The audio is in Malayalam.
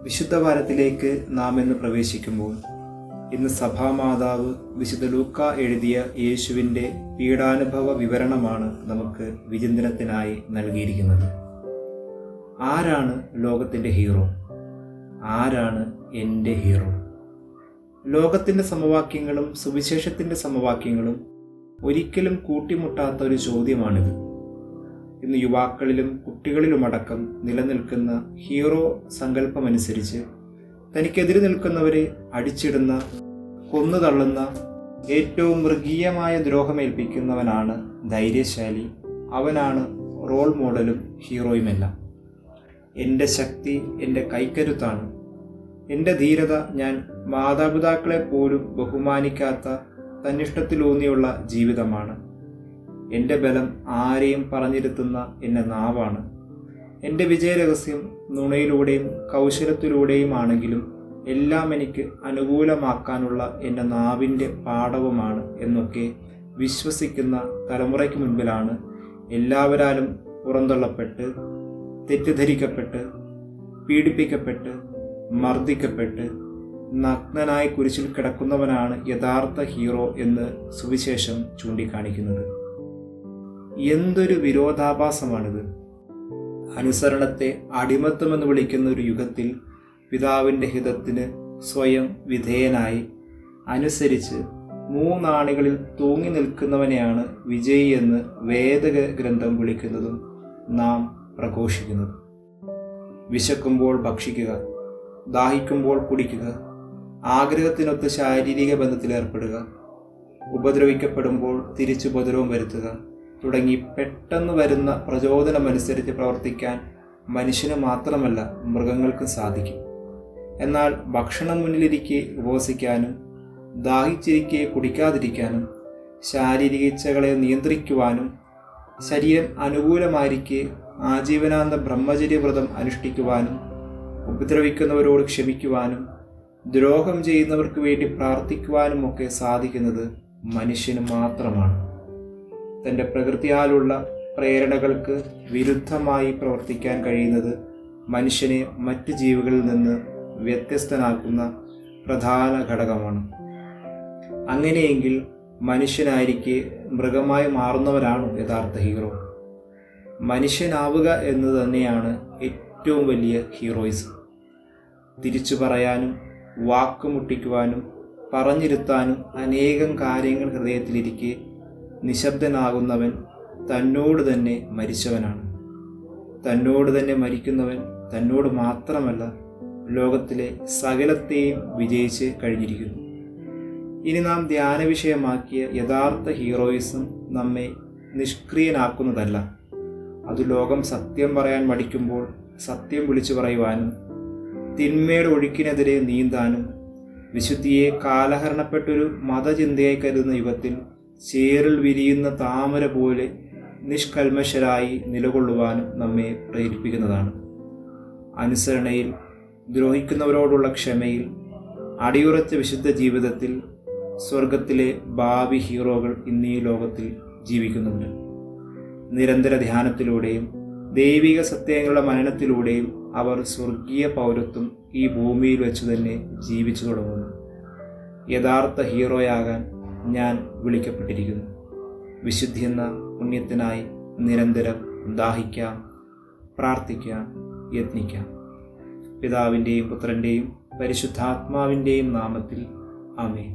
വിശുദ്ധ വാരത്തിലേക്ക് നാം ഇന്ന് പ്രവേശിക്കുമ്പോൾ ഇന്ന് സഭാമാതാവ് വിശുദ്ധ ലൂക്ക എഴുതിയ യേശുവിൻ്റെ പീഡാനുഭവ വിവരണമാണ് നമുക്ക് വിചിന്തനത്തിനായി നൽകിയിരിക്കുന്നത്. ആരാണ് ലോകത്തിൻ്റെ ഹീറോ? ആരാണ് എൻ്റെ ഹീറോ? ലോകത്തിൻ്റെ സമവാക്യങ്ങളും സുവിശേഷത്തിൻ്റെ സമവാക്യങ്ങളും ഒരിക്കലും കൂട്ടിമുട്ടാത്ത ഒരു ചോദ്യമാണിത്. ഇന്ന് യുവാക്കളിലും കുട്ടികളിലുമടക്കം നിലനിൽക്കുന്ന ഹീറോ സങ്കല്പമനുസരിച്ച് തനിക്കെതിരെ നിൽക്കുന്നവരെ അടിച്ചിടുന്ന, കൊന്നുതള്ളുന്ന, ഏറ്റവും മൃഗീയമായ ദ്രോഹമേൽപ്പിക്കുന്നവനാണ് ധൈര്യശാലി, അവനാണ് റോൾ മോഡലും ഹീറോയുമെല്ലാം. എൻ്റെ ശക്തി എൻ്റെ കൈക്കരുത്താണ്, എൻ്റെ ധീരത ഞാൻ മാതാപിതാക്കളെ പോലും ബഹുമാനിക്കാത്ത തന്നിഷ്ടത്തിലൂന്നിയുള്ള ജീവിതമാണ്, എൻ്റെ ബലം ആരെയും പറഞ്ഞിരുത്തുന്ന എൻ്റെ നാവാണ്, എൻ്റെ വിജയരഹസ്യം നുണയിലൂടെയും കൗശലത്തിലൂടെയും ആണെങ്കിലും എല്ലാം എനിക്ക് അനുകൂലമാക്കാനുള്ള എൻ്റെ നാവിൻ്റെ പാടവമാണ് എന്നൊക്കെ വിശ്വസിക്കുന്ന തലമുറയ്ക്ക് മുൻപിലാണ് എല്ലാവരാലും പുറന്തള്ളപ്പെട്ട്, തെറ്റിദ്ധരിക്കപ്പെട്ട്, പീഡിപ്പിക്കപ്പെട്ട്, മർദ്ദിക്കപ്പെട്ട്, നഗ്നനായി കുരിശിൽ കിടക്കുന്നവനാണ് യഥാർത്ഥ ഹീറോ എന്ന് സുവിശേഷം ചൂണ്ടിക്കാണിക്കുന്നത്. എന്തൊരു വിരോധാഭാസമാണിത്! അനുസരണത്തെ അടിമത്തമെന്ന് വിളിക്കുന്ന ഒരു യുഗത്തിൽ പിതാവിൻ്റെ ഹിതത്തിന് സ്വയം വിധേയനായി അനുസരിച്ച് മൂന്നാണികളിൽ തൂങ്ങി നിൽക്കുന്നവനെയാണ് വിജയി എന്ന് വേദഗ്രന്ഥം വിളിക്കുന്നതും നാം പ്രഘോഷിക്കുന്നതും. വിശക്കുമ്പോൾ ഭക്ഷിക്കുക, ദാഹിക്കുമ്പോൾ കുടിക്കുക, ആഗ്രഹത്തിനൊത്ത് ശാരീരിക ബന്ധത്തിലേർപ്പെടുക, ഉപദ്രവിക്കപ്പെടുമ്പോൾ തിരിച്ചുപദ്രവം വരുത്തുക തുടങ്ങി പെട്ടെന്ന് വരുന്ന പ്രചോദനമനുസരിച്ച് പ്രവർത്തിക്കാൻ മനുഷ്യന് മാത്രമല്ല മൃഗങ്ങൾക്കും സാധിക്കും. എന്നാൽ ഭക്ഷണം മുന്നിലിരിക്കെ ഉപവസിക്കാനും ദാഹിച്ചിരിക്കെ കുടിക്കാതിരിക്കാനും ശാരീരിക ഇച്ഛകളെ നിയന്ത്രിക്കുവാനും ശരീരം അനുകൂലമായിരിക്കെ ആജീവനാന്ത ബ്രഹ്മചര്യവ്രതം അനുഷ്ഠിക്കുവാനും ഉപദ്രവിക്കുന്നവരോട് ക്ഷമിക്കുവാനും ദ്രോഹം ചെയ്യുന്നവർക്ക് വേണ്ടി പ്രാർത്ഥിക്കുവാനും ഒക്കെ സാധിക്കുന്നത് മനുഷ്യന് മാത്രമാണ്. തൻ്റെ പ്രകൃതിയാലുള്ള പ്രേരണകൾക്ക് വിരുദ്ധമായി പ്രവർത്തിക്കാൻ കഴിയുന്നത് മനുഷ്യനെ മറ്റ് ജീവികളിൽ നിന്ന് വ്യത്യസ്തനാക്കുന്ന പ്രധാന ഘടകമാണ്. അങ്ങനെയെങ്കിൽ മനുഷ്യനായിരിക്കെ മൃഗമായി മാറുന്നവരാണോ യഥാർത്ഥ ഹീറോ? മനുഷ്യനാവുക എന്ന് തന്നെയാണ് ഏറ്റവും വലിയ ഹീറോയിസം. തിരിച്ചു പറയാനും വാക്കുമുട്ടിക്കുവാനും പറഞ്ഞിരുത്താനും അനേകം കാര്യങ്ങൾ ഹൃദയത്തിലിരിക്കെ നിശബ്ദനാകുന്നവൻ തന്നോട് തന്നെ മരിച്ചവനാണ്. തന്നോട് തന്നെ മരിക്കുന്നവൻ തന്നോട് മാത്രമല്ല ലോകത്തിലെ സകലത്തെയും വിജയിച്ച് കഴിഞ്ഞിരിക്കുന്നു. ഇനി നാം ധ്യാന വിഷയമാക്കിയ യഥാർത്ഥ ഹീറോയിസം നമ്മെ നിഷ്ക്രിയനാക്കുന്നതല്ല. അത് ലോകം സത്യം പറയാൻ മടിക്കുമ്പോൾ സത്യം വിളിച്ചു പറയുവാനും തിന്മയുടെ ഒഴുക്കിനെതിരെ നീന്താനും വിശുദ്ധിയെ കാലഹരണപ്പെട്ടൊരു മതചിന്തയായി കരുതുന്ന യുഗത്തിൽ ചേറിൽ വിരിയുന്ന താമര പോലെ നിഷ്കൽമശരായി നിലകൊള്ളുവാനും നമ്മെ പ്രേരിപ്പിക്കുന്നതാണ്. അനുസരണയിൽ, ദ്രോഹിക്കുന്നവരോടുള്ള ക്ഷമയിൽ, അടിയുറച്ച വിശുദ്ധ ജീവിതത്തിൽ സ്വർഗത്തിലെ ഭാവി ഹീറോകൾ ഇന്നീ ലോകത്തിൽ ജീവിക്കുന്നുണ്ട്. നിരന്തര ധ്യാനത്തിലൂടെയും ദൈവിക സത്യങ്ങളുടെ മനനത്തിലൂടെയും അവർ സ്വർഗീയ പൗരത്വം ഈ ഭൂമിയിൽ വെച്ച് തന്നെ ജീവിച്ചു തുടങ്ങുന്നു. യഥാർത്ഥ ഹീറോയാകാൻ ഞാൻ വിളിക്കപ്പെട്ടിരിക്കുന്നു. വിശുദ്ധി എന്ന പുണ്യത്തിനായി നിരന്തരം ദാഹിക്കാം, പ്രാർത്ഥിക്കാം, യത്നിക്കാം. പിതാവിൻ്റെയും പുത്രൻ്റെയും പരിശുദ്ധാത്മാവിൻ്റെയും നാമത്തിൽ ആമേൻ.